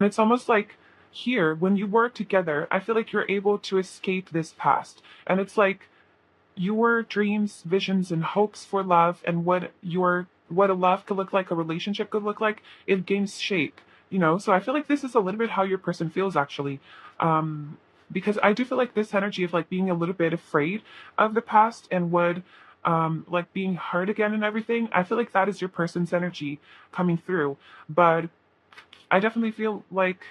And it's almost like here, when you work together, I feel like you're able to escape this past. And it's like your dreams, visions, and hopes for love and what a love could look like, a relationship could look like, it gains shape. So I feel like this is a little bit how your person feels actually. Um, because I do feel like this energy of like being a little bit afraid of the past and would like being hurt again and everything, I feel like that is your person's energy coming through. But I definitely feel like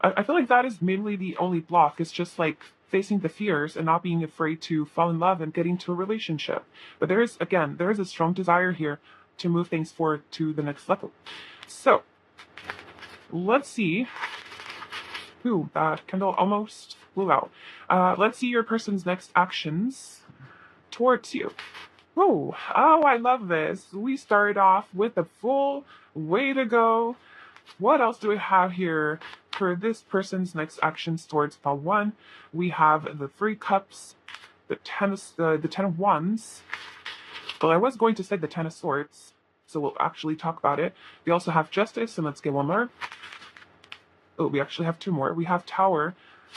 I feel like that is mainly the only block. It's just like facing the fears and not being afraid to fall in love and get into a relationship. But there is a strong desire here to move things forward to the next level. So let's see. Ooh, that candle almost blew out. Let's see your person's next actions towards you. Oh, I love this. We started off with a full way to go. What else do we have here for this person's next actions towards pile one? We have the three cups, the 10 of wands. Well, I was going to say the 10 of swords, so we'll actually talk about it. We also have justice, and let's get one more. Oh, we actually have two more. We have tower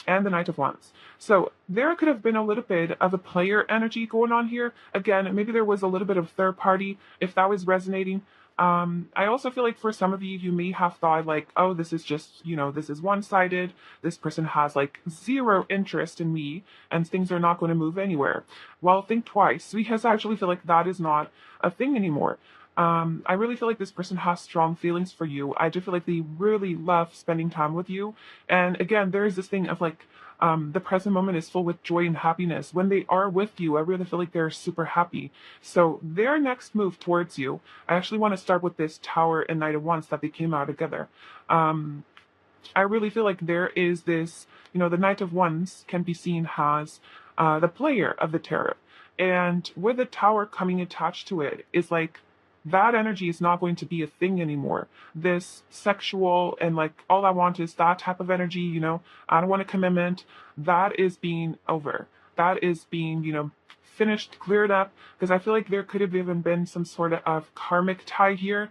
and the knight of wands. So there could have been a little bit of a player energy going on here. Again, maybe there was a little bit of third party, if that was resonating. I also feel like for some of you may have thought like, oh, this is just, this is one-sided. This person has like zero interest in me and things are not going to move anywhere. Well, think twice, because I actually feel like that is not a thing anymore. I really feel like this person has strong feelings for you. I do feel like they really love spending time with you. And again, there is this thing of like, the present moment is full with joy and happiness. When they are with you, I really feel like they're super happy. So their next move towards you, I actually want to start with this tower and knight of wands that they came out together. I really feel like there is this, the knight of wands can be seen as the player of the tarot. And with the tower coming attached to it is like, that energy is not going to be a thing anymore. This sexual and like all I want is that type of energy, I don't want a commitment. That is being over. That is being, finished, cleared up. Because I feel like there could have even been some sort of karmic tie here,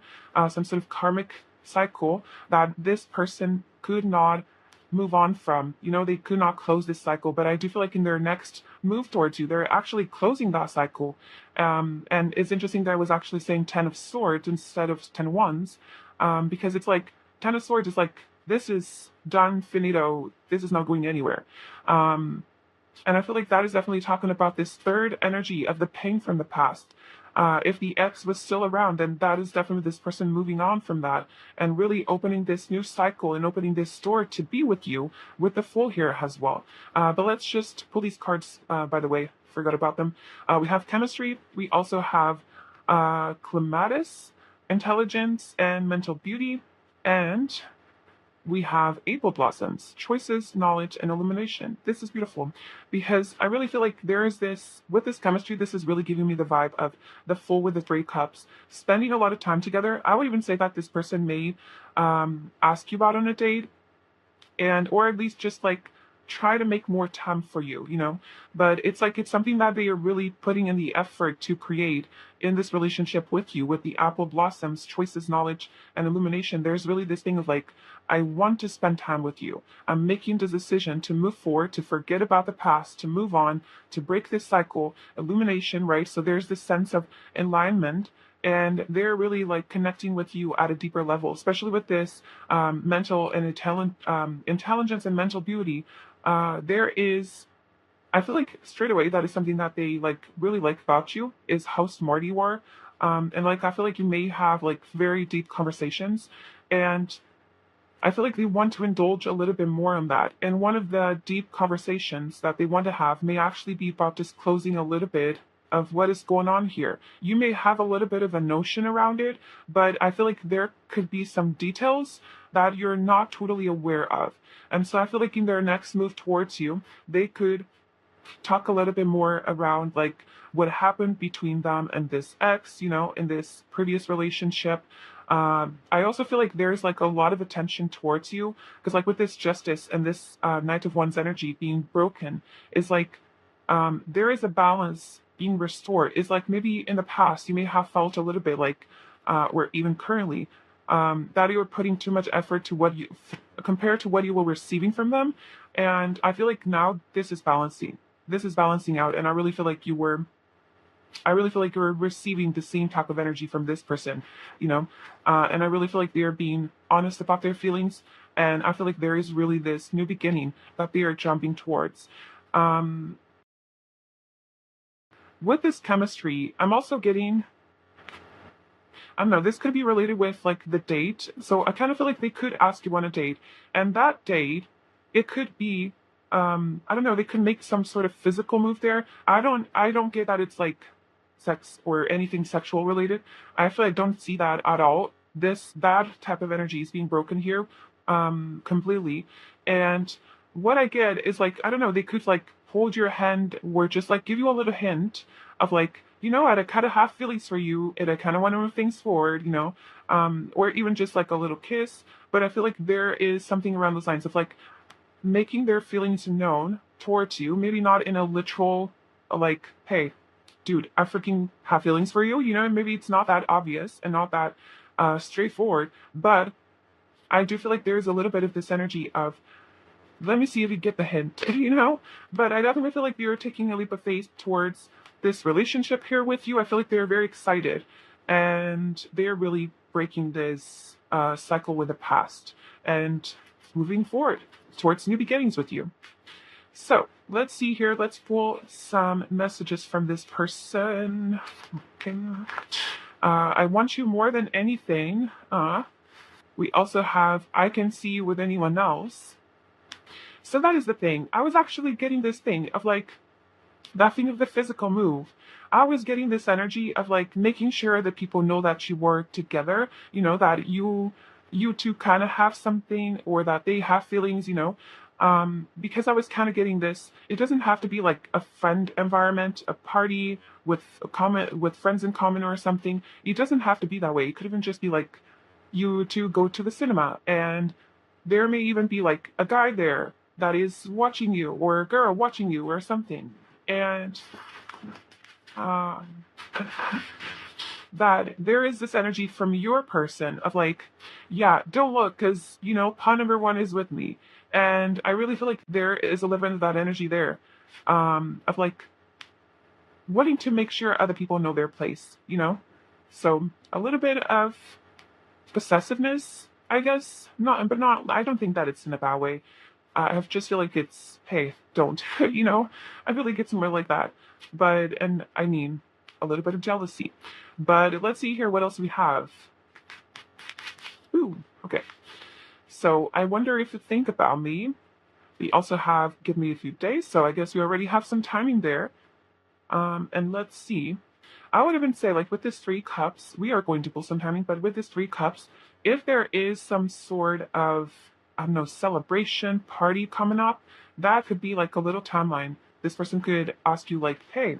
some sort of karmic cycle that this person could not move on from. They could not close this cycle, but I do feel like in their next move towards you, they're actually closing that cycle. And it's interesting that I was actually saying 10 of swords instead of 10 of wands, because it's like 10 of swords is like, this is done, finito, this is not going anywhere. And I feel like that is definitely talking about this third energy of the pain from the past. If the ex was still around, then that is definitely this person moving on from that and really opening this new cycle and opening this door to be with you with the Fool here as well. But let's just pull these cards, by the way, forgot about them. We have chemistry. We also have clematis, intelligence, and mental beauty. And we have April blossoms, choices, knowledge, and illumination. This is beautiful because I really feel like there is this, with this chemistry, this is really giving me the vibe of the Fool with the 3 cups, spending a lot of time together. I would even say that this person may ask you out on a date, and or at least just like try to make more time for you. But it's like it's something that they are really putting in the effort to create in this relationship with you. With the apple blossoms, choices, knowledge, and illumination, there's really this thing of like, I want to spend time with you. I'm making the decision to move forward, to forget about the past, to move on, to break this cycle. Illumination, right? So there's this sense of alignment, and they're really like connecting with you at a deeper level, especially with this mental and intelligence and mental beauty. There is, I feel like straight away that is something that they like really like about you is how smart you are. And like I feel like you may have like very deep conversations, and I feel like they want to indulge a little bit more on that. And one of the deep conversations that they want to have may actually be about disclosing a little bit of what is going on here. You may have a little bit of a notion around it, but I feel like there could be some details that you're not totally aware of. And so I feel like in their next move towards you, they could talk a little bit more around like what happened between them and this ex, in this previous relationship. I also feel like there's like a lot of attention towards you because like with this justice and this Knight of Wands energy being broken is like there is a balance being restored. It's like maybe in the past you may have felt a little bit like, or even currently, that you're putting too much effort to what you compared to what you were receiving from them. And I feel like now this is balancing. This is balancing out, and I really feel like you're receiving the same type of energy from this person, you know, and I really feel like they're being honest about their feelings, and I feel like there is really this new beginning that they are jumping towards. Um, with this chemistry, I'm also getting, I don't know, this could be related with like the date. So I kind of feel like they could ask you on a date, and that date, it could be, I don't know, they could make some sort of physical move there. I don't get that it's like sex or anything sexual related. I feel like I don't see that at all. That type of energy is being broken here, completely. And what I get is like, I don't know, they could like hold your hand or just like give you a little hint of like, I kind of have feelings for you and I kind of want to move things forward, or even just like a little kiss. But I feel like there is something around those lines of like making their feelings known towards you, maybe not in a literal, like, hey, dude, I freaking have feelings for you, and maybe it's not that obvious and not that straightforward, but I do feel like there's a little bit of this energy of, let me see if you get the hint, But I definitely feel like you're taking a leap of faith towards this relationship here with you. I feel like they're very excited and they're really breaking this cycle with the past and moving forward towards new beginnings with you. So let's see here. Let's pull some messages from this person. Okay. I want you more than anything. We also have, I can see you with anyone else. So that is the thing. I was actually getting this thing of like, that thing of the physical move. I was getting this energy of like making sure that people know that you were together, that you two kind of have something or that they have feelings, because I was kind of getting this. It doesn't have to be like a friend environment, a party with with friends in common or something. It doesn't have to be that way. It could even just be like you two go to the cinema and there may even be like a guy there that is watching you or a girl watching you or something. And um, that there is this energy from your person of like, yeah, don't look because, pawn number one is with me. And I really feel like there is a little bit of that energy there of like wanting to make sure other people know their place. So a little bit of possessiveness, I guess. Not, I don't think that it's in a bad way. I just feel like it's, hey, don't, I feel like it's more like that. And I mean, a little bit of jealousy. But let's see here what else we have. Ooh, okay. So I wonder if you think about me. We also have give me a few days, so I guess we already have some timing there. And let's see. I would even say, like, with this 3 cups, we are going to pull some timing, but with this 3 cups, if there is some sort of, I don't know, celebration, party coming up, that could be like a little timeline. This person could ask you, like, hey,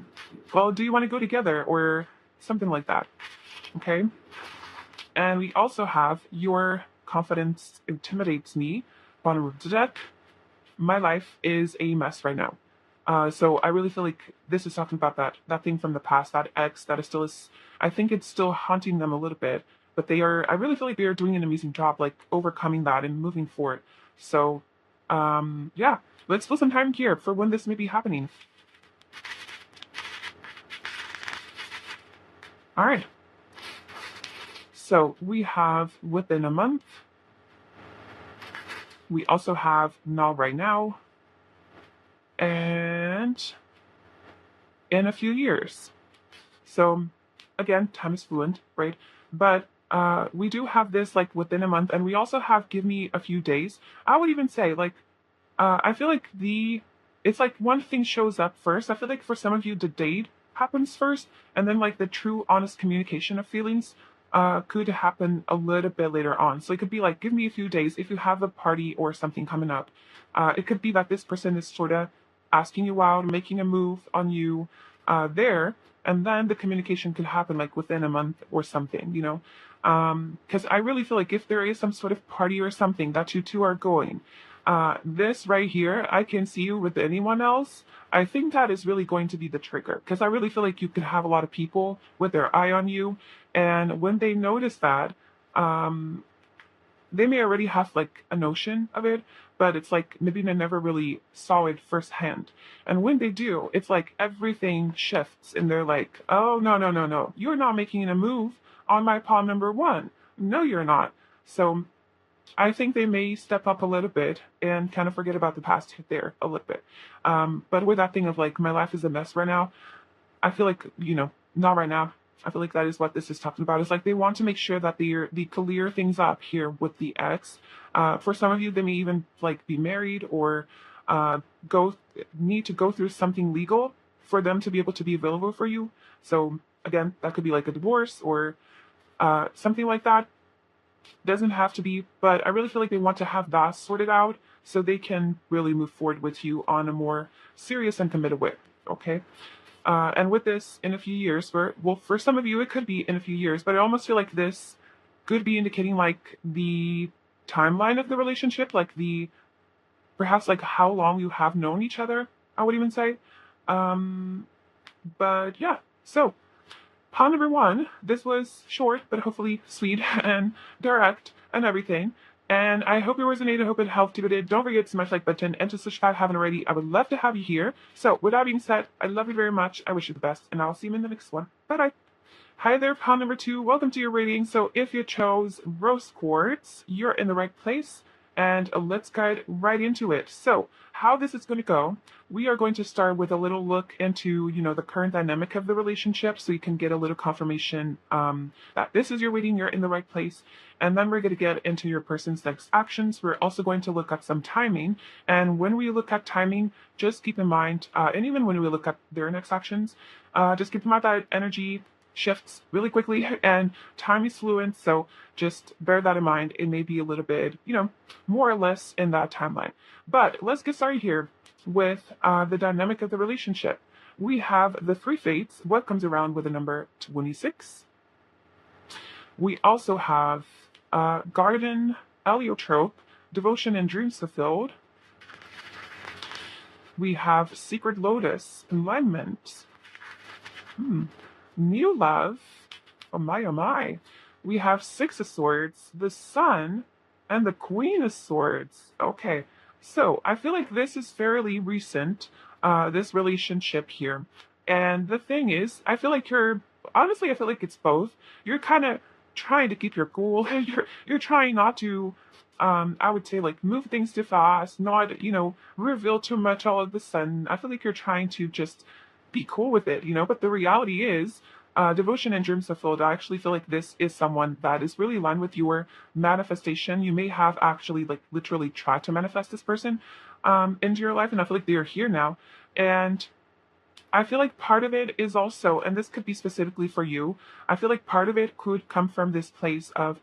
well, do you want to go together? Or something like that. Okay? And we also have your confidence intimidates me. Bottom of the deck. My life is a mess right now. So I really feel like this is talking about that thing from the past, that ex that is still is. I think it's still haunting them a little bit, but they are. I really feel like they are doing an amazing job, like overcoming that and moving forward. So, yeah, let's fill some time here for when this may be happening. All right. So we have within a month. We also have now, right now, and in a few years. So again, time is fluent, right? But we do have this like within a month, and we also have give me a few days. I would even say like I feel like it's like one thing shows up first. I feel like for some of you the date happens first, and then like the true honest communication of feelings could happen a little bit later on. So it could be like give me a few days if you have a party or something coming up. It could be that this person is sort of asking you out, making a move on you there, and then the communication could happen like within a month or something. Because I really feel like if there is some sort of party or something that you two are going, this right here, I can see you with anyone else. I think that is really going to be the trigger because I really feel like you could have a lot of people with their eye on you. And when they notice that, they may already have like a notion of it, but it's like maybe they never really saw it firsthand. And when they do, it's like everything shifts and they're like, oh, no, no, no, no. You're not making a move on my pawn number one. No, you're not. So I think they may step up a little bit and kind of forget about the past there a little bit. But with that thing of like, my life is a mess right now, I feel like, not right now. I feel like that is what this is talking about. It's like they want to make sure that they clear things up here with the ex. For some of you, they may even like be married or go need to go through something legal for them to be able to be available for you. So again, that could be like a divorce or something like that. Doesn't have to be, but I really feel like they want to have that sorted out so they can really move forward with you on a more serious and committed way. Okay. And with this, in a few years, for some of you, it could be in a few years, but I almost feel like this could be indicating like the timeline of the relationship, like perhaps like how long you have known each other, I would even say. But yeah, so pawn number one, this was short, but hopefully sweet and direct and everything. And I hope it resonated. I hope it helped. If it did, don't forget to smash like button and to subscribe if you haven't already. I would love to have you here. So with that being said, I love you very much. I wish you the best, and I'll see you in the next one. Bye-bye. Hi there, pawn number two. Welcome to your reading. So if you chose rose quartz, you're in the right place. And let's get right into it. So how this is going to go, we are going to start with a little look into, the current dynamic of the relationship so you can get a little confirmation that this is your reading, you're in the right place. And then we're going to get into your person's next actions. We're also going to look at some timing. And when we look at timing, just keep in mind, and even when we look at their next actions, just keep in mind that energy shifts really quickly and time is fluid, so just bear that in mind. It may be a little bit, more or less in that timeline. But let's get started here with the dynamic of the relationship. We have the three fates, what comes around with the number 26. We also have garden, heliotrope, devotion and dreams fulfilled. We have secret lotus, alignment. New love. Oh my, oh my. We have six of swords, the sun, and the queen of swords. Okay, so I feel like this is fairly recent, this relationship here. And the thing is, I feel like honestly, I feel like it's both. You're kind of trying to keep your cool. You're trying not to, I would say, like, move things too fast, not, reveal too much all of the sudden. I feel like you're trying to just be cool with it, but the reality is, devotion and dreams fulfilled, I actually feel like this is someone that is really aligned with your manifestation. You may have actually like literally tried to manifest this person into your life, and I feel like they are here now. And I feel like part of it is also, and this could be specifically for you, I feel like part of it could come from this place of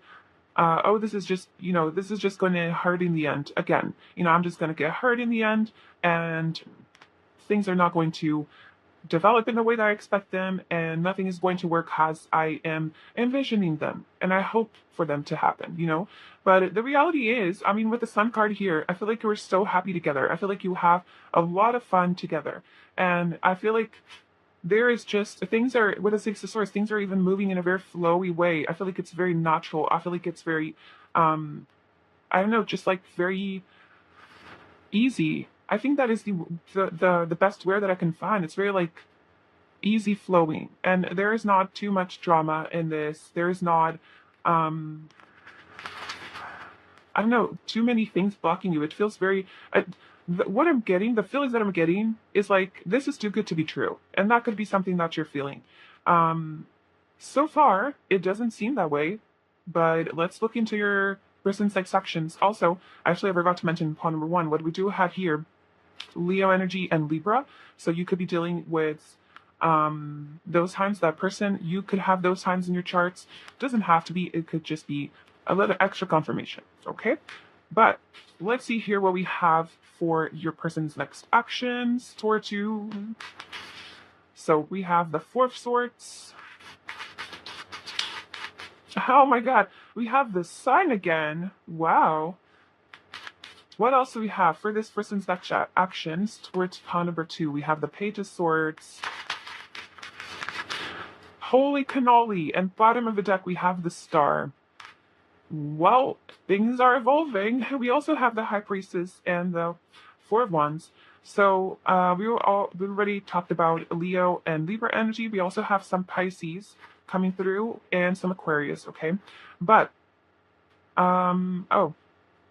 oh, this is just, this is just going to hurt in the end. Again, I'm just going to get hurt in the end, and things are not going to develop in the way that I expect them, and nothing is going to work as I am envisioning them. And I hope for them to happen, But the reality is, with the sun card here, I feel like you are so happy together. I feel like you have a lot of fun together. And I feel like there is just, things are, with the Six of Swords, things are even moving in a very flowy way. I feel like it's very natural. I feel like it's very, I don't know, just like very easy. I think that is the best word that I can find. It's very like easy flowing, and there is not too much drama in this. There is not, I don't know, too many things blocking you. It feels very. What I'm getting, the feelings that I'm getting, is like this is too good to be true, and that could be something that you're feeling. So far, it doesn't seem that way, but let's look into your person's next actions. Also, actually, I forgot to mention pawn number one. What we do have here, Leo energy and Libra. So you could be dealing with those signs. That person, you could have those signs in your charts. Doesn't have to be. It could just be a little extra confirmation. Okay, but let's see here what we have for your person's next actions towards you. So we have the Four of Swords. Oh my God, we have the sign again. Wow. What else do we have for this person's next actions towards pawn number two? We have the Page of Swords. Holy cannoli. And bottom of the deck, we have the Star. Well, things are evolving. We also have the High Priestess and the Four of Wands. So we already talked about Leo and Libra energy. We also have some Pisces coming through and some Aquarius. Okay, but oh,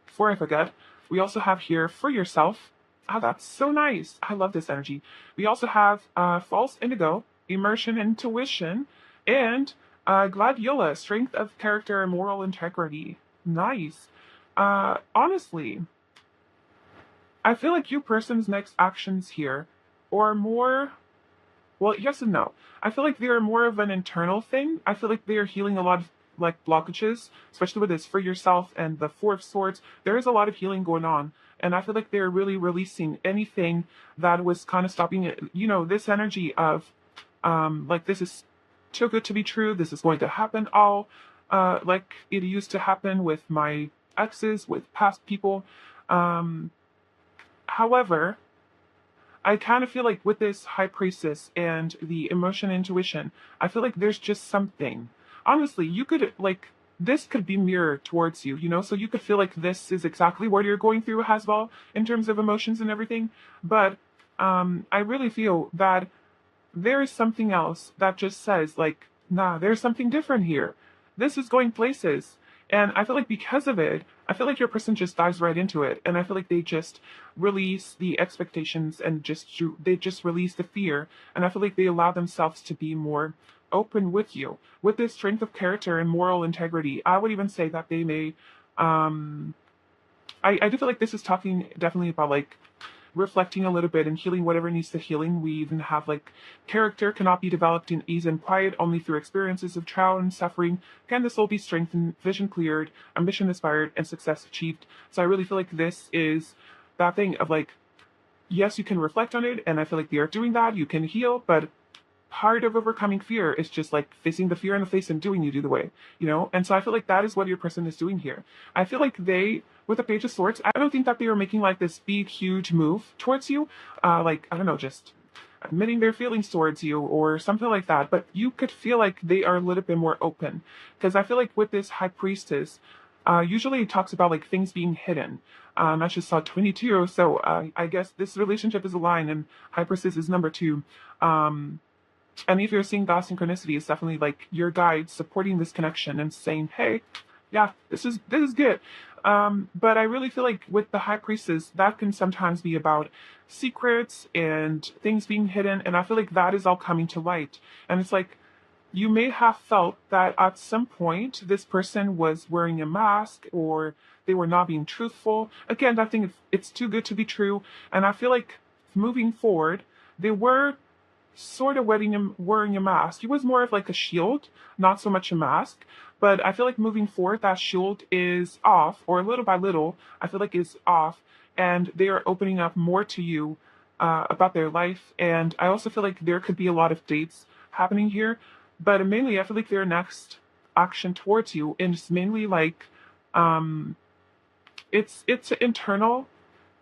before I forget, we also have here for yourself. Oh, that's so nice. I love this energy. We also have false indigo, immersion, intuition, and gladiola, strength of character and moral integrity. Nice. Honestly, I feel like you person's next actions here are more, well, yes and no. I feel like they are more of an internal thing. I feel like they are healing a lot of like blockages, especially with this for yourself and the Four of Swords. There is a lot of healing going on, and I feel like they're really releasing anything that was kind of stopping it. You know, this energy of like this is too good to be true. This is going to happen all like it used to happen with my exes, with past people. Um, However, I kind of feel like with this high priestess and the emotion intuition, I feel like there's just something. Honestly, you could like this could be mirrored towards you, you know, so you could feel like this is exactly what you're going through as well in terms of emotions and everything. But I really feel that there is something else that just says like, nah, there's something different here. This is going places. And I feel like because of it, I feel like your person just dives right into it. And I feel like they just release the expectations and they just release the fear. And I feel like they allow themselves to be more open with you. With this strength of character and moral integrity, I would even say that they may um I do feel like this is talking definitely about like reflecting a little bit and healing whatever needs to healing. We even have like character cannot be developed in ease and quiet, only through experiences of trial and suffering can the soul be strengthened, vision cleared, ambition inspired, and success achieved. So I really feel like this is that thing of like, yes, you can reflect on it, and I feel like they are doing that. You can heal, but part of overcoming fear is just like facing the fear in the face and doing you do the way, you know? And so I feel like that is what your person is doing here. I feel like they, with the Page of Swords, I don't think that they are making like this big, huge move towards you. Like, I don't know, just admitting their feelings towards you or something like that. But you could feel like they are a little bit more open. Because I feel like with this High Priestess, usually it talks about like things being hidden. I just saw 22, so I guess this relationship is aligned, and High Priestess is number two. Um, and if you're seeing that synchronicity, it's definitely like your guide supporting this connection and saying, "Hey, yeah, this is good." But I really feel like with the High Priestess, that can sometimes be about secrets and things being hidden, and I feel like that is all coming to light. And it's like you may have felt that at some point this person was wearing a mask or they were not being truthful. Again, I think it's too good to be true, and I feel like moving forward, they were sort of wearing a mask. He was more of like a shield, not so much a mask. But I feel like moving forward, that shield is off, or little by little, I feel like is off, and they are opening up more to you about their life. And I also feel like there could be a lot of dates happening here, but mainly I feel like their next action towards you is mainly like um, it's internal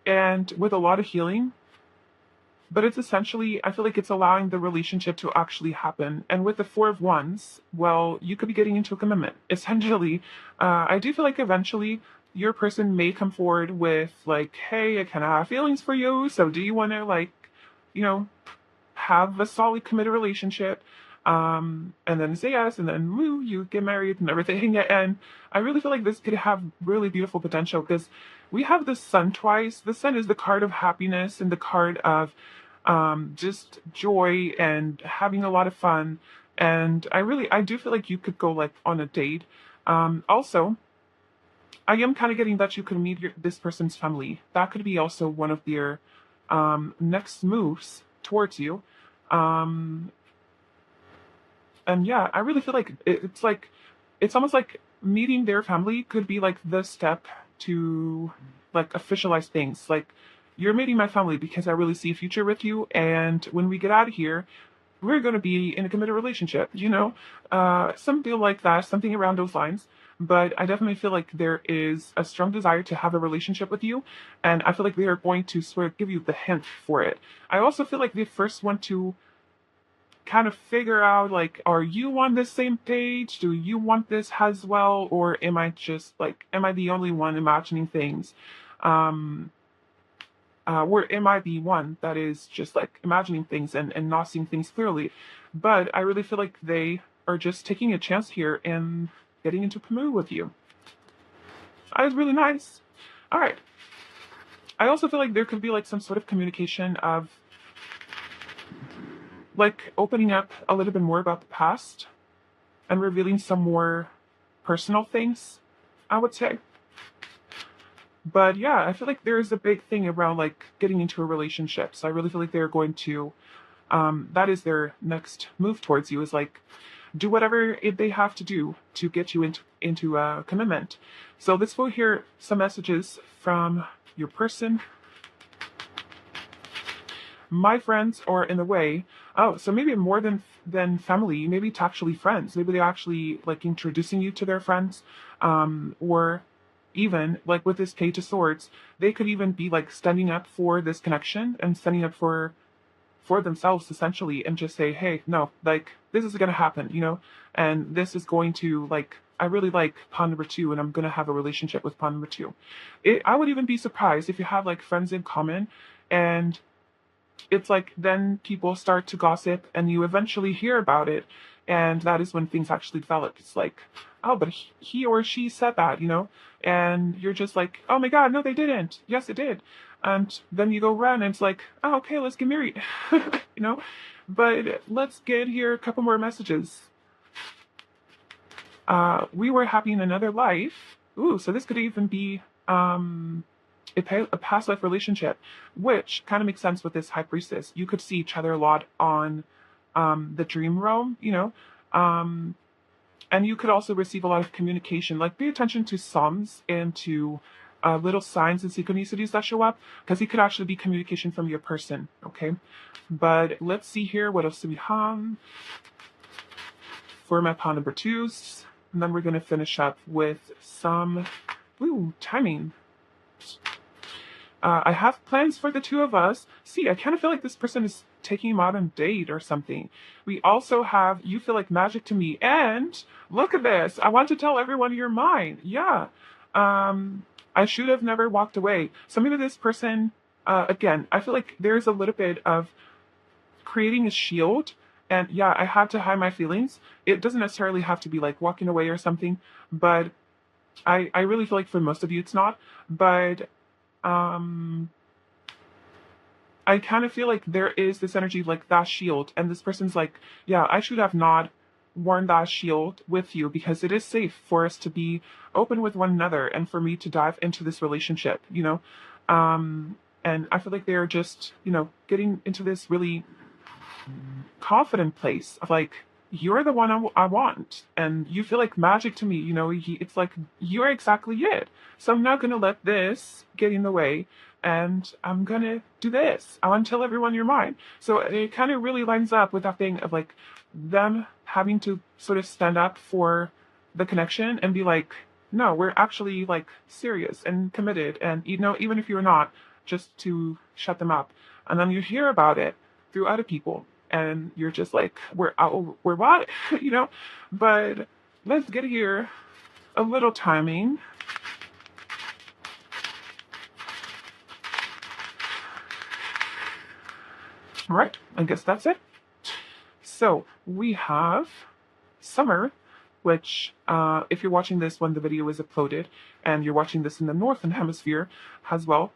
and with a lot of healing, but it's essentially, I feel like it's allowing the relationship to actually happen. And with the Four of Wands, well, you could be getting into a commitment. Essentially, I do feel like eventually your person may come forward with, like, hey, I kind of have feelings for you. So do you want to, like, you know, have a solid committed relationship? And then say yes, and then woo, you get married and everything. And I really feel like this could have really beautiful potential because we have the sun twice. The sun is the card of happiness and the card of just joy and having a lot of fun. And I do feel like you could go like on a date. Also, I am kind of getting that you could meet this person's family. That could be also one of their next moves towards you. Um, and yeah, I really feel like it's like it's almost like meeting their family could be like the step to like officialize things. Like you're meeting my family because I really see a future with you, and when we get out of here, we're going to be in a committed relationship. You know, something like that, something around those lines. But I definitely feel like there is a strong desire to have a relationship with you, and I feel like they are going to sort of give you the hint for it. I also feel like they first want to kind of figure out, like, are you on the same page? Do you want this as well? Or am I just like, am I the only one imagining things? Um, or am I the one that is just like imagining things and not seeing things clearly? But I really feel like they are just taking a chance here and getting into a mood with you. That is really nice. All right. I also feel like there could be like some sort of communication of like opening up a little bit more about the past and revealing some more personal things, I would say. But yeah, I feel like there is a big thing around like getting into a relationship. So I really feel like they're going to, that is their next move towards you, is like do whatever they have to do to get you into a commitment. So let's go hear some messages from your person. My friends are in the way. Oh, so maybe more than family, maybe it's actually friends. Maybe they're actually like introducing you to their friends, or even like with this Page of Swords, they could even be like standing up for this connection and standing up for themselves essentially, and just say, hey, no, like this is gonna happen, and this is going to like. I really like pawn number two, and I'm gonna have a relationship with pawn number two. I would even be surprised if you have like friends in common, and it's like then people start to gossip and you eventually hear about it, and that is when things actually develop. It's like, oh, but he or she said that, and you're just like, oh my god, no, they didn't. Yes, it did. And then you go around and it's like, oh, okay, let's get married. you know but let's get here a couple more messages. We were happy in another life. Ooh, so this could even be a past life relationship, which kind of makes sense with this high priestess. You could see each other a lot on the dream realm, and you could also receive a lot of communication. Like pay attention to psalms and to little signs and synchronicities that show up, because it could actually be communication from your person. Okay, but let's see here. What else do we have for my pawn number twos? And then we're going to finish up with some timing. I have plans for the two of us. See, I kind of feel like this person is taking him out on a date or something. We also have, you feel like magic to me. And look at this. I want to tell everyone you're mine. Yeah. I should have never walked away. So maybe this person, again, I feel like there's a little bit of creating a shield. And yeah, I had to hide my feelings. It doesn't necessarily have to be like walking away or something, but I really feel like for most of you it's not. But I kind of feel like there is this energy like that shield, and this person's like, yeah, I should have not worn that shield with you, because it is safe for us to be open with one another and for me to dive into this relationship, and I feel like they're just, getting into this really confident place of like, you're the one I want, and you feel like magic to me. It's like you're exactly it. So I'm not gonna let this get in the way, and I'm gonna do this. I want to tell everyone you're mine. So it kind of really lines up with that thing of like them having to sort of stand up for the connection and be like, no, we're actually like serious and committed, and even if you're not, just to shut them up. And then you hear about it through other people, and you're just like, we're out, we're what, But let's get here a little timing. All right, I guess that's it. So we have summer, which if you're watching this when the video is uploaded, and you're watching this in the northern hemisphere as well,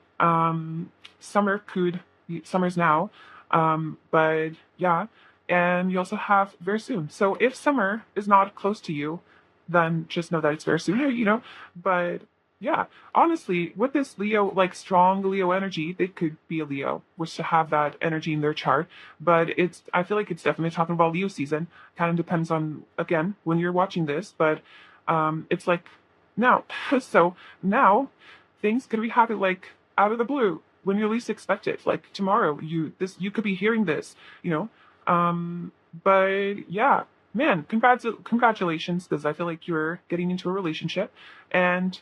summer's now. But yeah, and you also have very soon. So if summer is not close to you, then just know that it's very soon, But yeah, honestly, with this Leo, like strong Leo energy, they could be a Leo, which to have that energy in their chart. But I feel like it's definitely talking about Leo season. Kind of depends on, again, when you're watching this, but it's like now. So now things could be happening like out of the blue when you least expect it. Like tomorrow, you could be hearing this, But yeah, man, congratulations, because I feel like you're getting into a relationship, and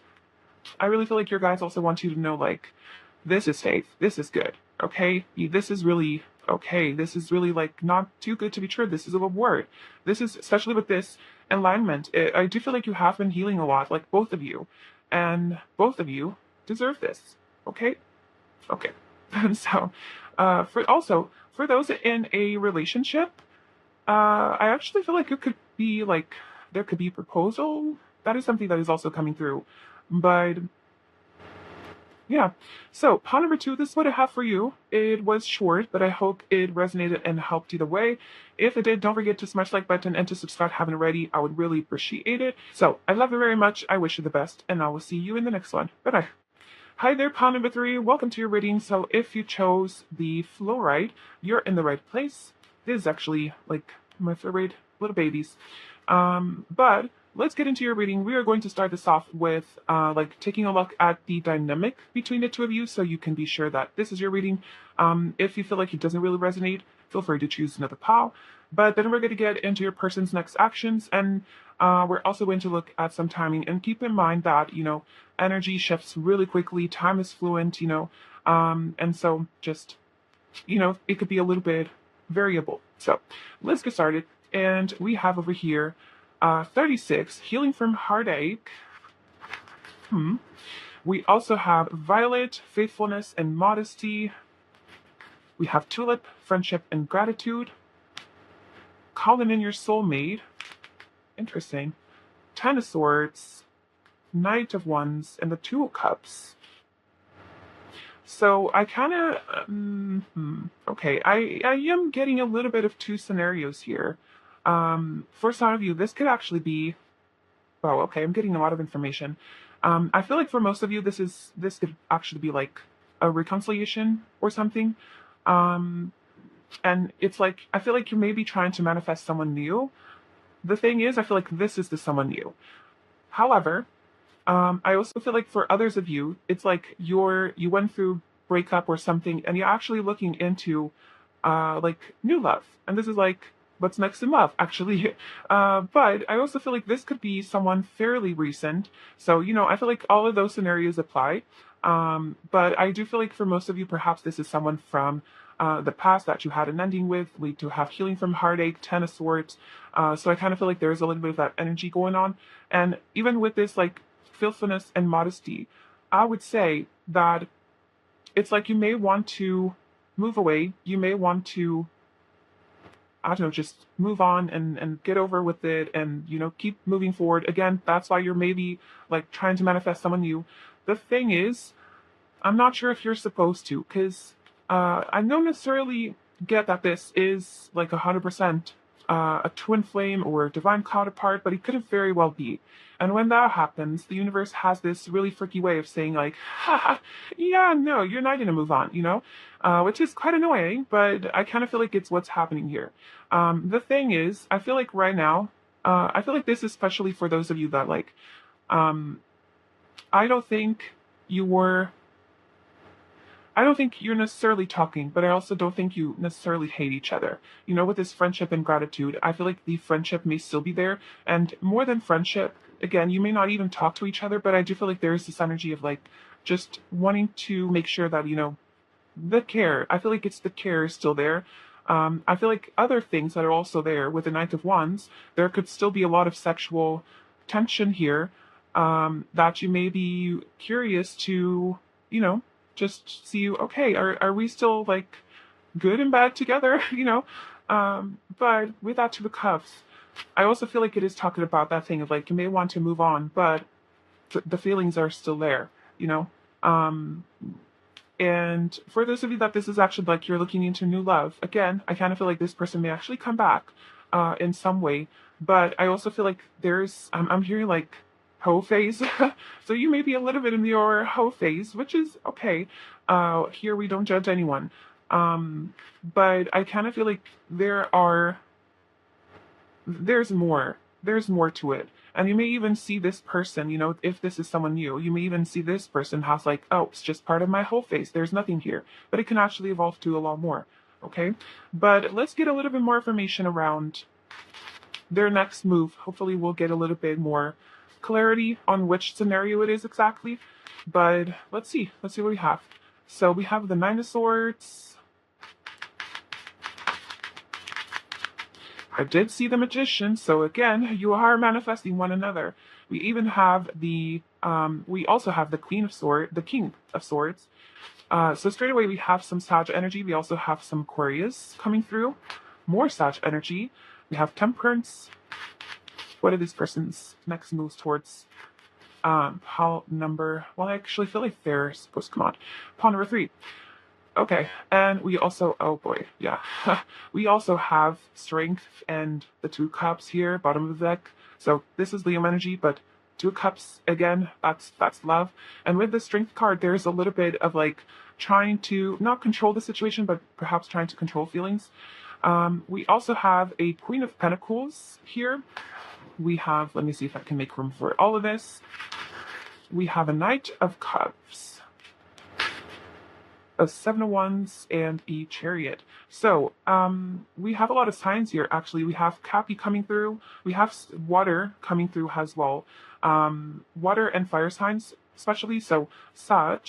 I really feel like your guys also want you to know, like, this is safe, this is good, okay? This is really okay, this is really like not too good to be true. This is a reward. This is, especially with this alignment, I do feel like you have been healing a lot, like both of you, and both of you deserve this. Okay. Okay. And so, for those in a relationship, I actually feel like it could be like there could be a proposal. That is something that is also coming through. But yeah. So, pawn number two, this is what I have for you. It was short, but I hope it resonated and helped either way. If it did, don't forget to smash the like button and to subscribe if you haven't already. I would really appreciate it. So, I love you very much. I wish you the best, and I will see you in the next one. Bye bye. Hi there, pawn number three. Welcome to your reading. So, if you chose the fluorite, you're in the right place. This is actually like my favorite little babies. But let's get into your reading. We are going to start this off with like taking a look at the dynamic between the two of you, so you can be sure that this is your reading. If you feel like it doesn't really resonate, feel free to choose another pile. But then we're going to get into your person's next actions, and we're also going to look at some timing. And keep in mind that energy shifts really quickly. Time is fluent, and so just it could be a little bit variable. So let's get started. And we have over here 36, healing from heartache. We also have violet, faithfulness and modesty. We have tulip, friendship and gratitude. Calling in your soulmate. Interesting. Ten of swords, knight of wands, and the two of cups. So I kind of, okay, I am getting a little bit of two scenarios here. For some of you, this could actually be, well, okay, I'm getting a lot of information. I feel like for most of you, this could actually be like a reconciliation or something. And it's like, I feel like you may be trying to manifest someone new. The thing is, I feel like this is the someone new. However, I also feel like for others of you, it's like you went through breakup or something, and you're actually looking into like new love, and this is like what's next in love, actually. But I also feel like this could be someone fairly recent, so I feel like all of those scenarios apply. But I do feel like for most of you, perhaps this is someone from the past that you had an ending with. We do have healing from heartache, Ten of Swords. So I kind of feel like there's a little bit of that energy going on. And even with this, like, faithfulness and modesty, I would say that it's like you may want to move away. You may want to, I don't know, just move on and get over with it and, keep moving forward. Again, that's why you're maybe like trying to manifest someone new. The thing is, I'm not sure if you're supposed to, because I don't necessarily get that this is like 100% a twin flame or a divine counterpart, but it could very well be. And when that happens, the universe has this really freaky way of saying like, ha, yeah, no, you're not going to move on, which is quite annoying, but I kind of feel like it's what's happening here. The thing is, I feel like right now, I feel like this is especially for those of you that like, I don't think I don't think you're necessarily talking, but I also don't think you necessarily hate each other. With this friendship and gratitude, I feel like the friendship may still be there. And more than friendship, again, you may not even talk to each other, but I do feel like there is this energy of like just wanting to make sure that, the care, I feel like it's the care is still there. I feel like other things that are also there with the Knight of Wands, there could still be a lot of sexual tension here that you may be curious to, just see, okay, are we still like good and bad together, but with that Two of Cups, I also feel like it is talking about that thing of like you may want to move on, but the feelings are still there, and for those of you that this is actually like you're looking into new love, again, I kind of feel like this person may actually come back in some way, but I also feel like I'm hearing like hoe phase. So you may be a little bit in your hoe phase, which is okay. Here we don't judge anyone. But I kind of feel like there's more. There's more to it. And you may even see this person, if this is someone new, you may even see this person has like, oh, it's just part of my whole phase. There's nothing here. But it can actually evolve to a lot more. Okay? But let's get a little bit more information around their next move. Hopefully we'll get a little bit more clarity on which scenario it is exactly, but let's see what we have. So we have the Nine of Swords, I did see the Magician, so again, you are manifesting one another. We even have we also have the the King of Swords. So straight away we have some Sag energy. We also have some Aquarius coming through. More Sag energy. We have Temperance. What are these person's next moves towards? Pile number. Well, I actually feel like they're supposed to come on. Pile number 3. Okay, and we also, oh boy, yeah. We also have Strength and the 2 Cups here, bottom of the deck. So this is Leo energy, but 2 Cups, again, that's love. And with the Strength card, there's a little bit of like trying to not control the situation, but perhaps trying to control feelings. We also have a Queen of Pentacles here. We have, let me see if I can make room for all of this. We have a Knight of Cups, a 7 of Wands, and a Chariot. So we have a lot of signs here. Actually, we have Cappy coming through. We have water coming through as well. Water and fire signs, especially. So Sag,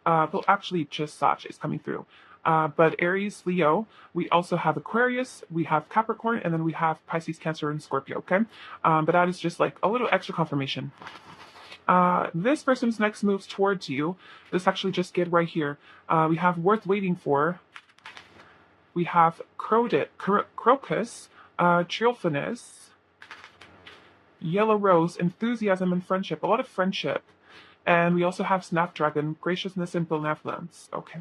well, actually, just Sag is coming through. But Aries, Leo, we also have Aquarius, we have Capricorn, and then we have Pisces, Cancer, and Scorpio, okay? But that is just like a little extra confirmation. This person's next moves towards you, this actually just get right here. We have Worth Waiting For. We have Crocus, Cheerfulness, Yellow Rose, Enthusiasm, and Friendship. A lot of friendship. And we also have Snapdragon, Graciousness, and Benevolence. Okay.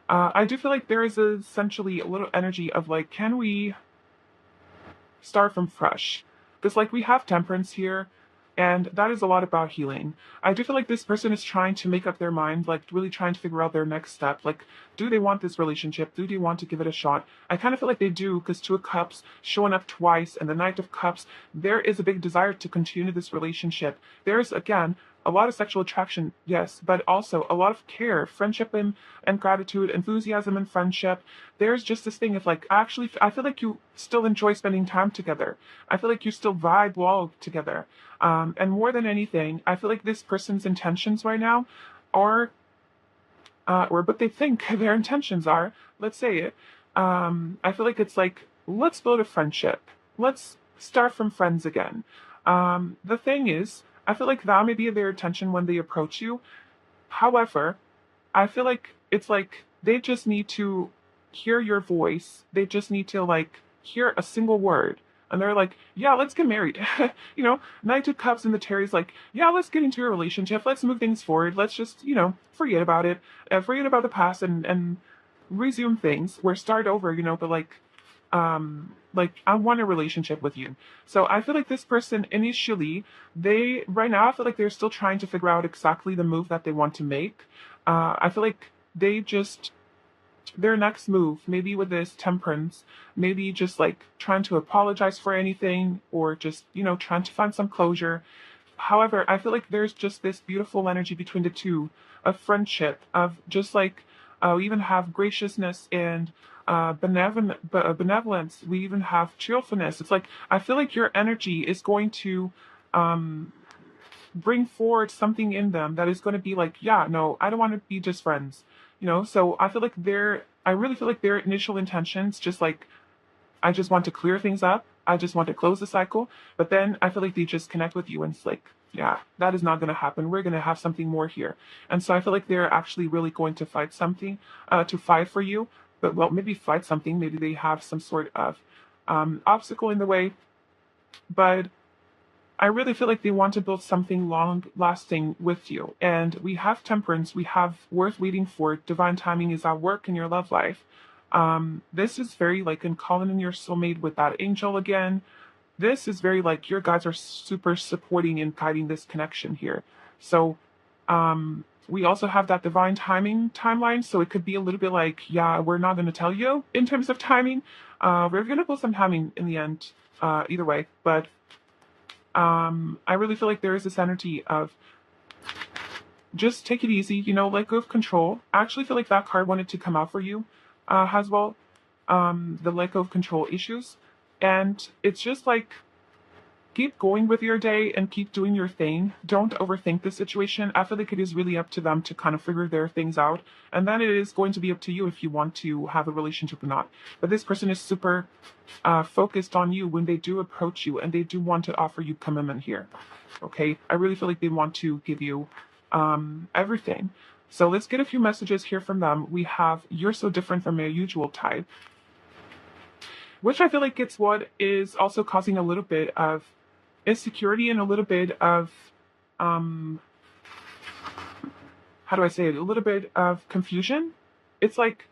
I do feel like there is essentially a little energy of like, can we start from fresh? Because like we have Temperance here, and that is a lot about healing. I do feel like this person is trying to make up their mind, like really trying to figure out their next step. Like, do they want this relationship? Do they want to give it a shot? I kind of feel like they do, because 2 of Cups showing up twice and the Knight of Cups, there is a big desire to continue this relationship. There's, again, a lot of sexual attraction, yes, but also a lot of care, friendship and gratitude, enthusiasm and friendship. There's just this thing of like, actually, I feel like you still enjoy spending time together. I feel like you still vibe well together. And more than anything, I feel like this person's intentions right now are, or what they think their intentions are, let's say it. I feel like it's like, let's build a friendship. Let's start from friends again. The thing is, I feel like that may be their intention when they approach you. However, I feel like it's like they just need to hear your voice. They just need to like hear a single word. And they're like, yeah, let's get married. Knight of Cups and the Terry's like, yeah, let's get into a relationship. Let's move things forward. Let's just, forget about it. Forget about the past and resume things. We're start over, but like I want a relationship with you. So I feel like this person initially, right now I feel like they're still trying to figure out exactly the move that they want to make. I feel like their next move, maybe with this Temperance, maybe just like trying to apologize for anything, or just, trying to find some closure. However, I feel like there's just this beautiful energy between the two of friendship, of just like, we even have graciousness and benevolence. We even have cheerfulness. It's like, I feel like your energy is going to bring forward something in them that is going to be like, yeah, no, I don't want to be just friends. So I feel like I really feel like their initial intentions, just like, I just want to clear things up. I just want to close the cycle. But then I feel like they just connect with you and it's like, yeah, that is not going to happen. We're going to have something more here. And so I feel like they're actually really going to fight something, to fight for you. But well, maybe fight something. Maybe they have some sort of obstacle in the way. But I really feel like they want to build something long lasting with you. And we have Temperance, we have Worth Waiting For. Divine timing is at work in your love life. This is very like in calling in your soulmate with that angel again. This is very like your guys are super supporting and guiding this connection here. So we also have that divine timing timeline. So it could be a little bit like, yeah, we're not going to tell you in terms of timing. We're going to put some timing in the end, either way. But I really feel like there is this energy of just take it easy, let go of control. I actually feel like that card wanted to come out for you as well. The let go of control issues. And it's just like, keep going with your day and keep doing your thing. Don't overthink the situation. I feel like it is really up to them to kind of figure their things out. And then it is going to be up to you if you want to have a relationship or not. But this person is super focused on you when they do approach you and they do want to offer you commitment here. Okay? I really feel like they want to give you everything. So let's get a few messages here from them. We have, you're so different from your usual type, which I feel like it's what is also causing a little bit of insecurity and a little bit of, how do I say it? A little bit of confusion. It's like,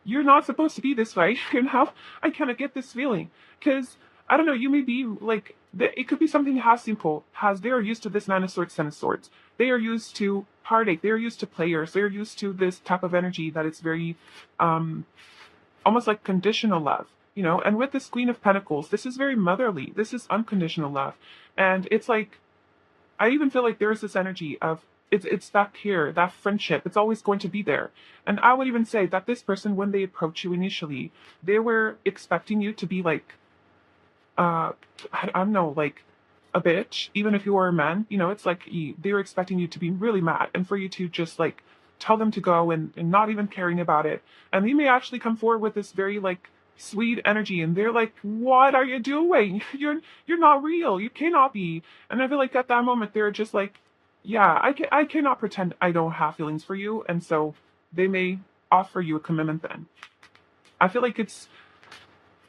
you're not supposed to be this way. You know, I kind of get this feeling because I don't know. You may be like it could be something as simple as they are used to this Nine of Swords, Ten of Swords. They are used to heartache. They are used to players. They are used to this type of energy that it's very, almost like conditional love. You know, and with this Queen of Pentacles, this is very motherly. This is unconditional love, and it's like I even feel like there's this energy of it's that here, that friendship. It's always going to be there. And I would even say that this person, when they approach you initially, they were expecting you to be like, I don't know, like a bitch. Even if you were a man, you know, it's like they were expecting you to be really mad and for you to just like tell them to go and not even caring about it. And they may actually come forward with this very like sweet energy and they're like, what are you doing? You're not real. You cannot be. And I feel like at that moment they're just like, yeah, I cannot pretend I don't have feelings for you. And so they may offer you a commitment then. I feel like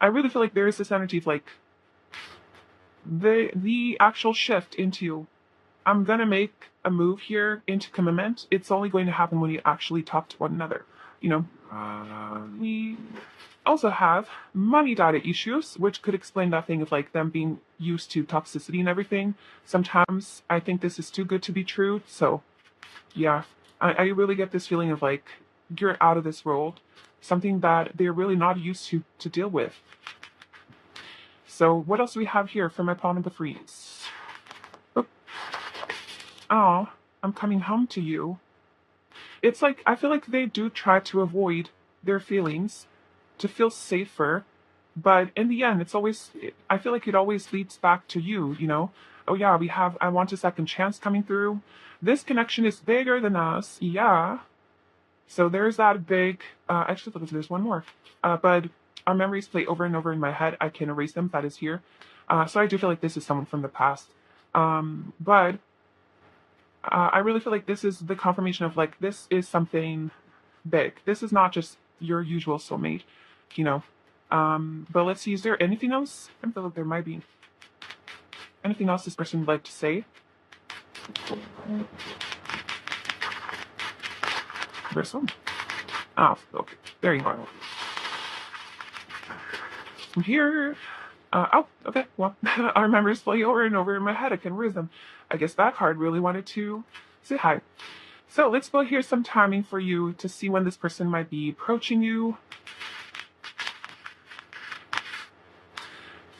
I really feel like there is this energy of like the actual shift into I'm gonna make a move here into commitment. It's only going to happen when you actually talk to one another. You know, we also have money data issues, which could explain that thing of like them being used to toxicity and everything. Sometimes I think this is too good to be true. So yeah, I really get this feeling of like you're out of this world, something that they're really not used to deal with. So what else do we have here for my pawn of the freeze? Oh, I'm coming home to you. It's like I feel like they do try to avoid their feelings to feel safer, but in the end, it's always, I feel like it always leads back to you, you know? Oh yeah, I want a second chance coming through. This connection is bigger than us, yeah. So there's that big, actually, there's one more. But our memories play over and over in my head. I can erase them, that is here. So I do feel like this is someone from the past. But I really feel like this is the confirmation of like, this is something big. This is not just your usual soulmate, you know. But let's see, is there anything else? I feel like there might be anything else this person would like to say. This one. Oh, okay. There you go. From here. Oh, okay. Well, our memories play over and over in my head. I can read them. I guess that card really wanted to say hi. So let's go hear some timing for you to see when this person might be approaching you.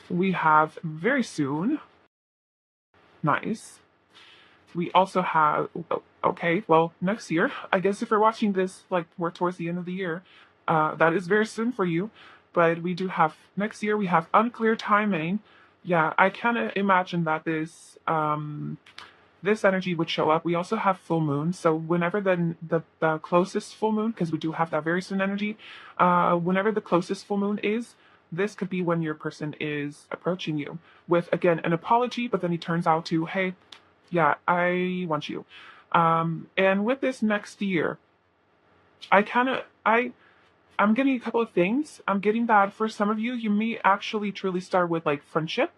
We have very soon. Nice. We also have, okay, well, next year. I guess if you're watching this, like, we're towards the end of the year, that is very soon for you. But we do have, next year, we have unclear timing. Yeah, I kind of imagine that this energy would show up. We also have full moon. So whenever the closest full moon, because we do have that very soon energy, whenever the closest full moon is, this could be when your person is approaching you with, again, an apology, but then he turns out to, hey, yeah, I want you. And with this next year, I'm getting a couple of things. I'm getting that for some of you, you may actually truly start with like friendship.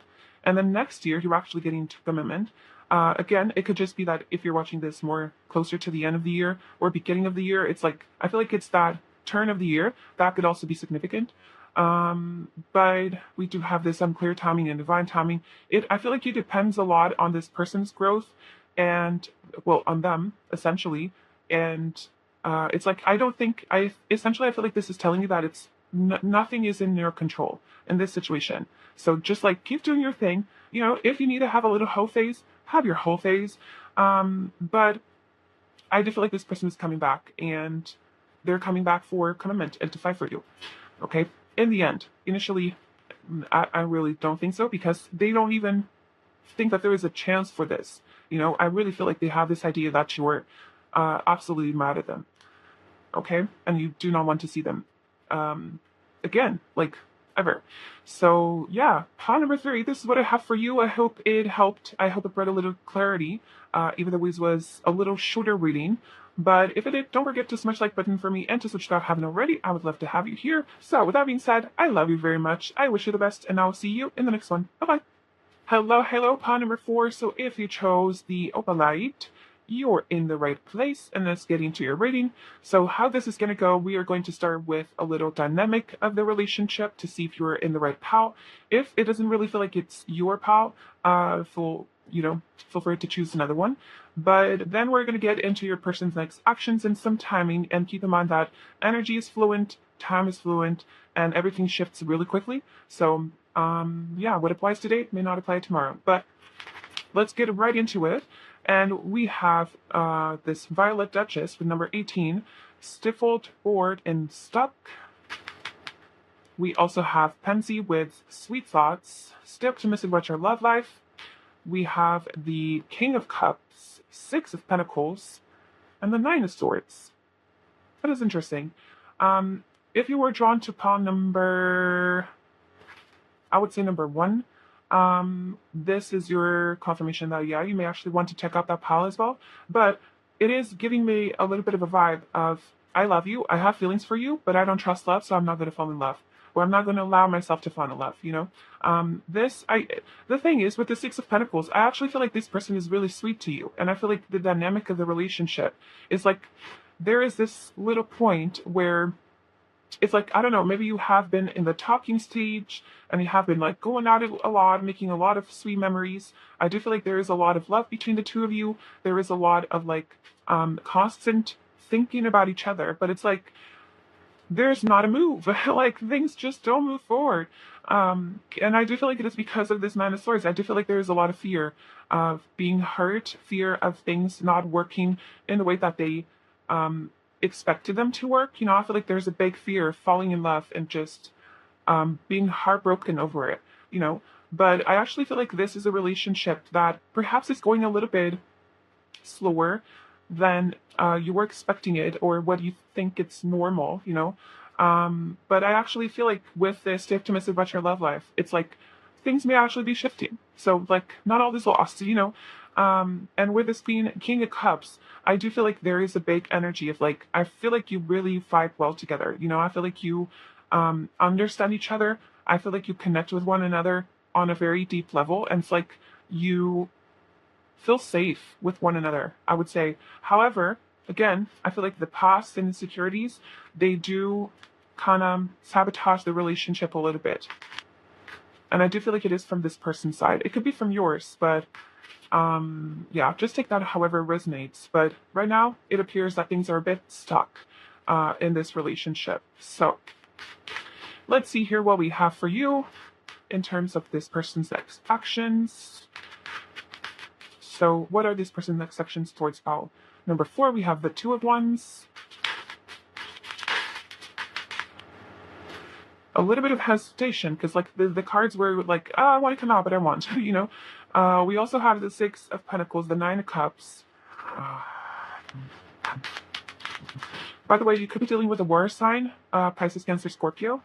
And then next year, you're actually getting to commitment. Again, it could just be that if you're watching this more closer to the end of the year or beginning of the year, it's like, I feel like it's that turn of the year. That could also be significant. But we do have this unclear timing and divine timing. I feel like it depends a lot on this person's growth and, well, on them, essentially. And it's like, I feel like this is telling you that it's nothing is in your control in this situation. So just like keep doing your thing. You know, if you need to have a little hoe phase, have your whole phase. But I do feel like this person is coming back and they're coming back for commitment and to fight for you. Okay. In the end, initially, I really don't think so, because they don't even think that there is a chance for this. I really feel like they have this idea that you're absolutely mad at them, okay? And you do not want to see them um, again, like ever. So, yeah, paw number 3, this is what I have for you. I hope it helped. I hope it brought a little clarity, even though it was a little shorter reading. But if it did, don't forget to smash the like button for me and to switch that haven't already. I would love to have you here. So, with that being said, I love you very much. I wish you the best, and I'll see you in the next one. Bye bye. Hello, pawn number 4. So if you chose the opalite, you're in the right place, and let's get into your rating. So how this is going to go, we are going to start with a little dynamic of the relationship to see if you're in the right pal. If it doesn't really feel like it's your pal, feel free to choose another one. But then we're going to get into your person's next actions and some timing, and keep in mind that energy is fluent, time is fluent, and everything shifts really quickly. So yeah, what applies today may not apply tomorrow. But let's get right into it. And we have this Violet Duchess with number 18, stifled, bored, and stuck. We also have Pansy with Sweet Thoughts, stay optimistic about your love life. We have the King of Cups, Six of Pentacles, and the Nine of Swords. That is interesting. If you were drawn to pawn number, I would say number 1, this is your confirmation that, yeah, you may actually want to check out that pile as well. But it is giving me a little bit of a vibe of, I love you, I have feelings for you, but I don't trust love, so I'm not going to fall in love. Or I'm not going to allow myself to fall in love, The thing is, with the Six of Pentacles, I actually feel like this person is really sweet to you. And I feel like the dynamic of the relationship is like, there is this little point where it's like, I don't know, maybe you have been in the talking stage and you have been like going out a lot, making a lot of sweet memories. I do feel like there is a lot of love between the two of you. There is a lot of like constant thinking about each other, but it's like there's not a move. Like things just don't move forward. And I do feel like it is because of this Nine of Swords. I do feel like there is a lot of fear of being hurt, fear of things not working in the way that they expected them to work. I feel like there's a big fear of falling in love and just being heartbroken over it, But I actually feel like this is a relationship that perhaps is going a little bit slower than you were expecting it, or what you think it's normal, But I actually feel like with this, stay optimistic about your love life. It's like things may actually be shifting. So like not all is lost, And with this King of Cups, I do feel like there is a big energy of like, I feel like you really vibe well together. I feel like you understand each other. I feel like you connect with one another on a very deep level. And it's like you feel safe with one another, I would say. However, again, I feel like the past and insecurities, they do kind of sabotage the relationship a little bit. And I do feel like it is from this person's side. It could be from yours, but yeah, just take that however resonates. But right now, it appears that things are a bit stuck in this relationship. So let's see here what we have for you in terms of this person's next actions. So what are this person's next actions towards pile number 4? We have the Two of Wands. A little bit of hesitation, because like the cards were like, I want to come out, but I want, We also have the Six of Pentacles, the Nine of Cups. By the way, you could be dealing with a water sign, Pisces, Cancer, Scorpio,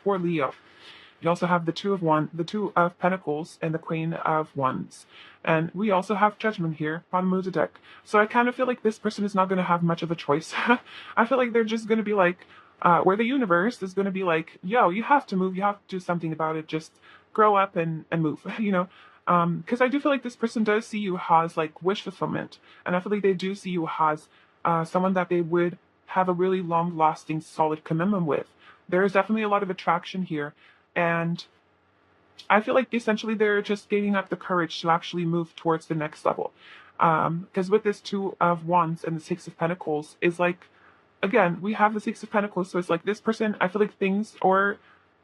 or Leo. You also have the Two of Pentacles, and the Queen of Wands. And we also have Judgment here, bottom of the deck. So I kind of feel like this person is not going to have much of a choice. I feel like they're just going to be like, where the universe is going to be like, yo, you have to move, you have to do something about it, just grow up and move, Because I do feel like this person does see you as like wish fulfillment. And I feel like they do see you as someone that they would have a really long-lasting, solid commitment with. There is definitely a lot of attraction here. And I feel like essentially they're just gaining up the courage to actually move towards the next level. Because with this Two of Wands and the Six of Pentacles is like, again, we have the Six of Pentacles. So it's like this person, I feel like things, or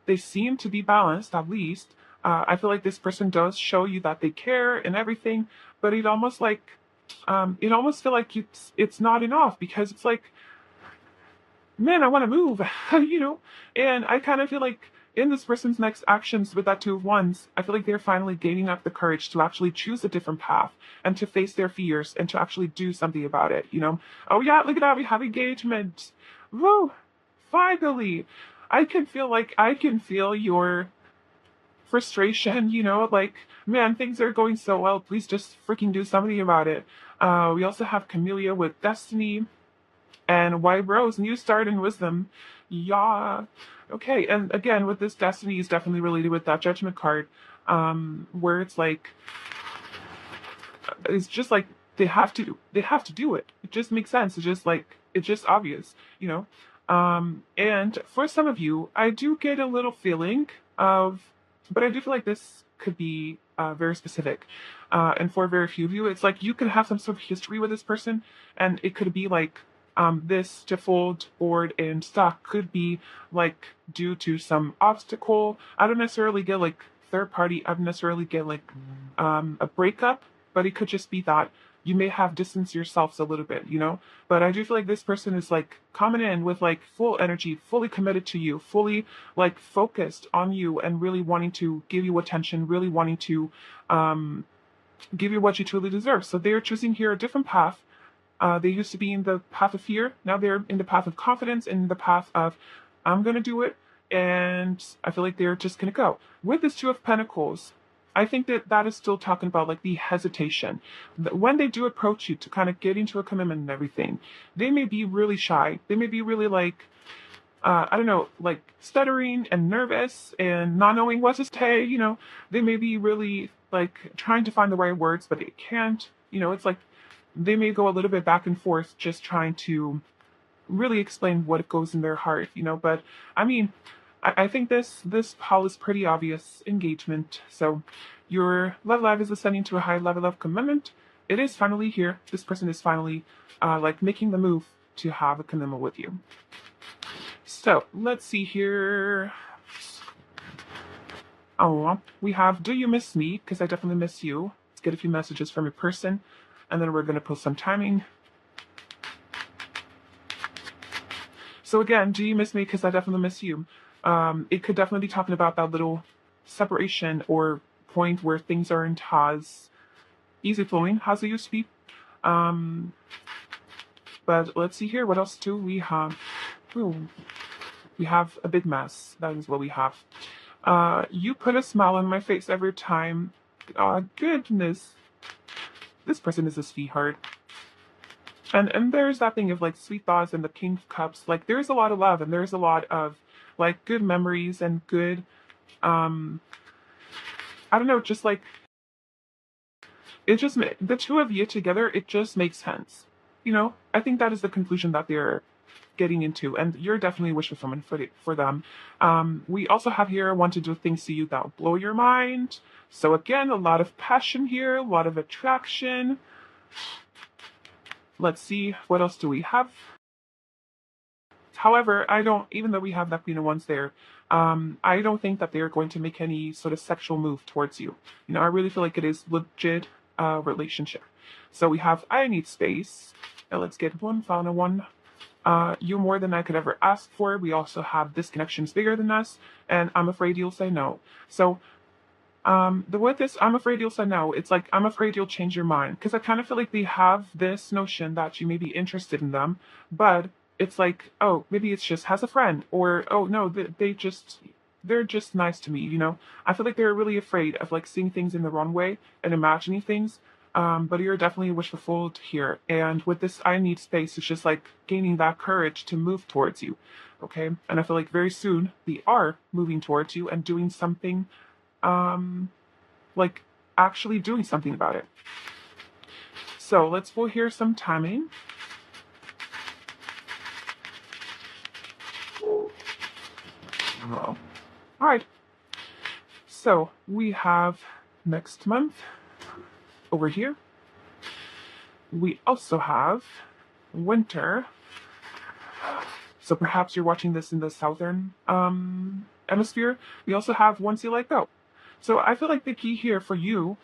they seem to be balanced at least. I feel like this person does show you that they care and everything, but it almost feel like it's not enough, because it's like, man, I want to move, you know? And I kind of feel like in this person's next actions with that Two of Wands, I feel like they're finally gaining up the courage to actually choose a different path and to face their fears and to actually do something about it, you know? Oh, yeah, look at that. We have engagement. Woo! Finally. I can feel your frustration, you know, like, man, things are going so well. Please just freaking do something about it. We also have Camellia with Destiny and White Rose, New Start and Wisdom. Yeah. Okay, and again, with this Destiny is definitely related with that Judgment card, where it's like, it's just like they have to do it. It just makes sense. It's just like, it's just obvious, you know? And for some of you, I do get a little feeling of, but I do feel like this could be very specific. And for very few of you, it's like you could have some sort of history with this person, and it could be like this to fold board and stock could be like due to some obstacle. I don't necessarily get like third party. I don't necessarily get like a breakup, but it could just be that you may have distanced yourselves a little bit, you know? But I do feel like this person is like coming in with like full energy, fully committed to you, fully like focused on you and really wanting to give you attention, really wanting to give you what you truly deserve. So they're choosing here a different path. They used to be in the path of fear. Now they're in the path of confidence, in the path of, I'm going to do it. And I feel like they're just going to go. With this Two of Pentacles, I think that that is still talking about like the hesitation. When they do approach you to kind of get into a commitment and everything, they may be really shy. They may be really like, I don't know, like stuttering and nervous and not knowing what to say, you know. They may be really like trying to find the right words, but they can't. You know, it's like they may go a little bit back and forth just trying to really explain what goes in their heart, you know. But I mean, I think this pile is pretty obvious engagement. So your love life is ascending to a high level of commitment. It is finally here. This person is finally like making the move to have a commitment with you. So let's see here. Oh, we have Do You Miss Me? Because I definitely miss you. Let's get a few messages from your person. And then we're going to post some timing. So again, do you miss me? Because I definitely miss you. It could definitely be talking about that little separation or point where things aren't as easy flowing as they used to be. But let's see here. What else do we have? Ooh, we have a big mess. That is what we have. You put a smile on my face every time. Goodness. This person is a sweetheart. And there's that thing of like sweet thoughts and the King of Cups. Like there's a lot of love and there's a lot of like good memories and good I don't know, just like it just the two of you together, it just makes sense. You know, I think that is the conclusion that they're getting into, and you're definitely a wish fulfillment for them. We also have here want to do things to you that will blow your mind. So again, a lot of passion here, a lot of attraction. Let's see, what else do we have? However, I don't, even though we have that Queen of Wands there, I don't think that they're going to make any sort of sexual move towards you. You know, I really feel like it is legit relationship. So we have I Need Space. And let's get one final one. You more than I could ever ask for. We also have This Connection's Bigger Than Us. And I'm Afraid You'll Say No. So the with this, I'm afraid you'll say no. It's like, I'm afraid you'll change your mind. Because I kind of feel like they have this notion that you may be interested in them, but it's like, oh, maybe it's just as a friend, or oh no, they're just nice to me, you know? I feel like they're really afraid of like seeing things in the wrong way and imagining things. But you're definitely a wish fulfilled here. And with this I Need Space, it's just like gaining that courage to move towards you. Okay. And I feel like very soon they are moving towards you and doing something like actually doing something about it. So let's go hear some timing. All right. So we have next month over here. We also have winter. So perhaps you're watching this in the southern hemisphere. We also have Once You Let Go. So I feel like the key here for you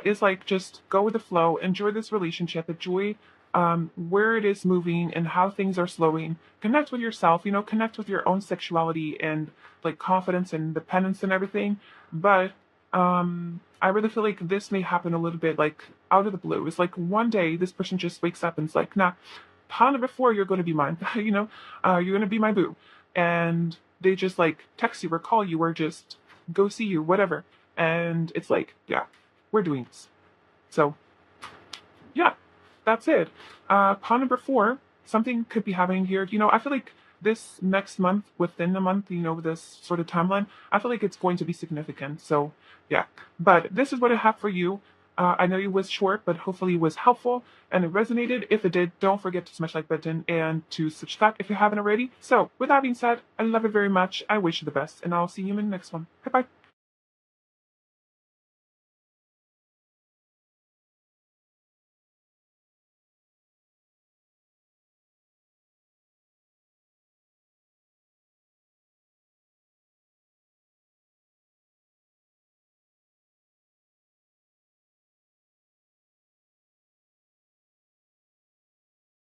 is like just go with the flow, enjoy this relationship, enjoy where it is moving and how things are slowing. Connect with yourself, connect with your own sexuality and like confidence and independence and everything. But I really feel like this may happen a little bit like out of the blue. It's like one day this person just wakes up and it's like, nah, upon number 4, you're going to be mine. You're going to be my boo. And they just like text you or call you or just go see you, whatever. And it's like, yeah, we're doing this. So, yeah, that's it. Pawn number 4, something could be happening here. I feel like this next month, within the month, this sort of timeline, I feel like it's going to be significant. So, yeah. But this is what I have for you. I know it was short, but hopefully it was helpful and it resonated. If it did, don't forget to smash like button and to subscribe if you haven't already. So, with that being said, I love it very much. I wish you the best, and I'll see you in the next one. Bye bye.